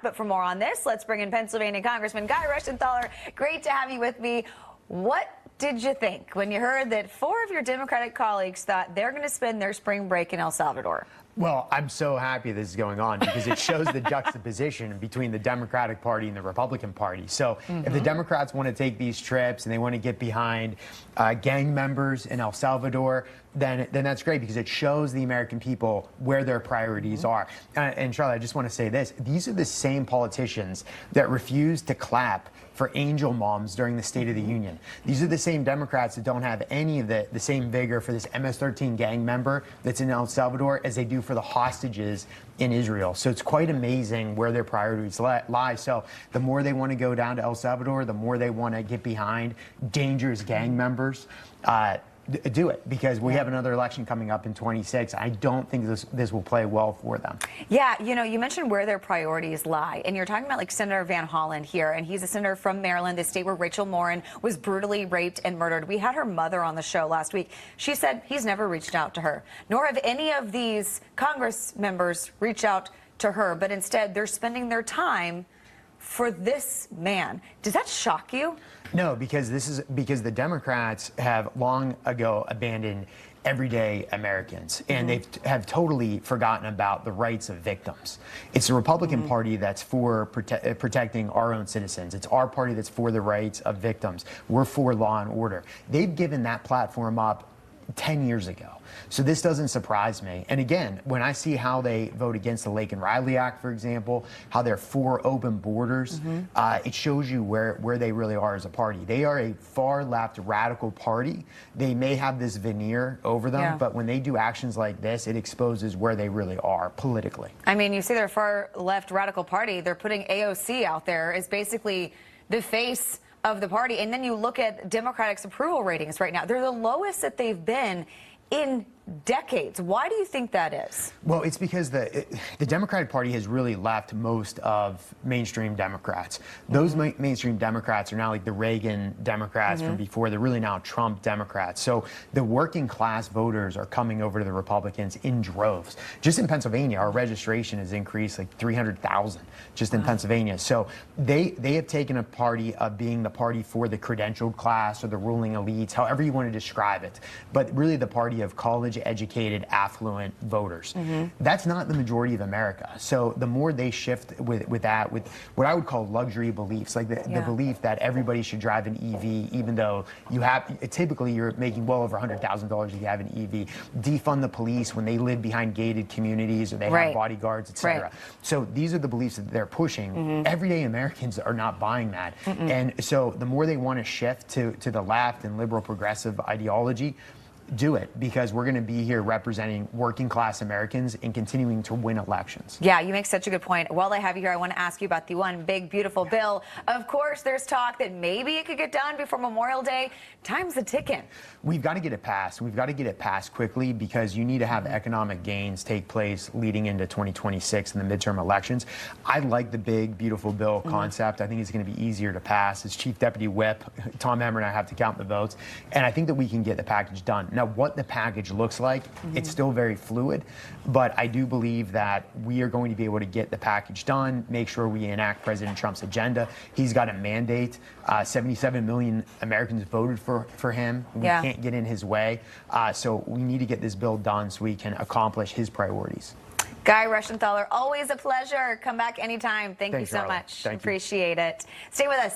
But for more on this, let's bring in Pennsylvania Congressman Guy Reschenthaler. Great to have you with me. What did you think when you heard that 4 of your Democratic colleagues thought they're going to spend their spring break in El Salvador? Well, I'm so happy this is going on because it shows the juxtaposition between the Democratic Party and the Republican Party. So if the Democrats want to take these trips and they want to get behind gang members in El Salvador, then that's great because it shows the American people where their priorities are. And Charlotte, I just want to say this. These are the same politicians that refused to clap for angel moms during the State of the Union. These are the same Democrats that don't have any of the same vigor for this MS-13 gang member that's in El Salvador as they do for the hostages in Israel. So it's quite amazing where their priorities lie. So the more they want to go down to El Salvador, the more they want to get behind dangerous gang members. Do it, because we have another election coming up in 26. I don't think this will play well for them. Yeah, you know, you mentioned where their priorities lie, and you're talking about like Senator Van Hollen here, and he's a senator from Maryland, the state where Rachel Morin was brutally raped and murdered. We had her mother on the show last week. She said he's never reached out to her, nor have any of these Congress members reached out to her, but instead they're spending their time for this man. Does that shock you? No, because the Democrats have long ago abandoned everyday Americans, and they have totally forgotten about the rights of victims. It's the Republican Party that's for protecting our own citizens. It's our party that's for the rights of victims. We're for law and order. They've given that platform up 10 years ago. So this doesn't surprise me. And again, when I see how they vote against the Lake and Riley Act, for example, how they're for open borders, it shows you where they really are as a party. They are a far left radical party. They may have this veneer over them, but when they do actions like this, it exposes where they really are politically. I mean, you see their far left radical party, they're putting AOC out there as basically the face of the party. And then you look at Democratic's approval ratings right now. They're the lowest that they've been in decades. Why do you think that is? Well, it's because the Democratic Party has really left most of mainstream Democrats. Those mainstream Democrats are now like the Reagan Democrats from before. They're really now Trump Democrats. So the working class voters are coming over to the Republicans in droves. Just in Pennsylvania, our registration has increased like 300,000 just in Pennsylvania. So they have taken a party of being the party for the credentialed class or the ruling elites, however you want to describe it, but really the party of college-educated, affluent voters. That's not the majority of America. So the more they shift with what I would call luxury beliefs, like the belief that everybody should drive an EV, even though typically you're making well over $100,000 if you have an EV. Defund the police when they live behind gated communities or they have bodyguards, etc. So these are the beliefs that they're pushing. Everyday Americans are not buying that. And so the more they want to shift to the left and liberal progressive ideology, do it, because we're going to be here representing working class Americans and continuing to win elections. Yeah, you make such a good point. While I have you here, I want to ask you about the one big, beautiful bill. Of course, there's talk that maybe it could get done before Memorial Day. Time's a ticking. We've got to get it passed. We've got to get it passed quickly because you need to have economic gains take place leading into 2026 in the midterm elections. I like the big, beautiful bill concept. I think it's going to be easier to pass. As Chief Deputy Whip, Tom Emmer and I have to count the votes. And I think that we can get the package done. Now, what the package looks like, it's still very fluid, but I do believe that we are going to be able to get the package done, make sure we enact President Trump's agenda. He's got a mandate. 77 million Americans voted for him. We can't get in his way. So we need to get this bill done so we can accomplish his priorities. Guy Reschenthaler, always a pleasure. Come back anytime. Thanks you so much. Thank you. Appreciate it. Stay with us.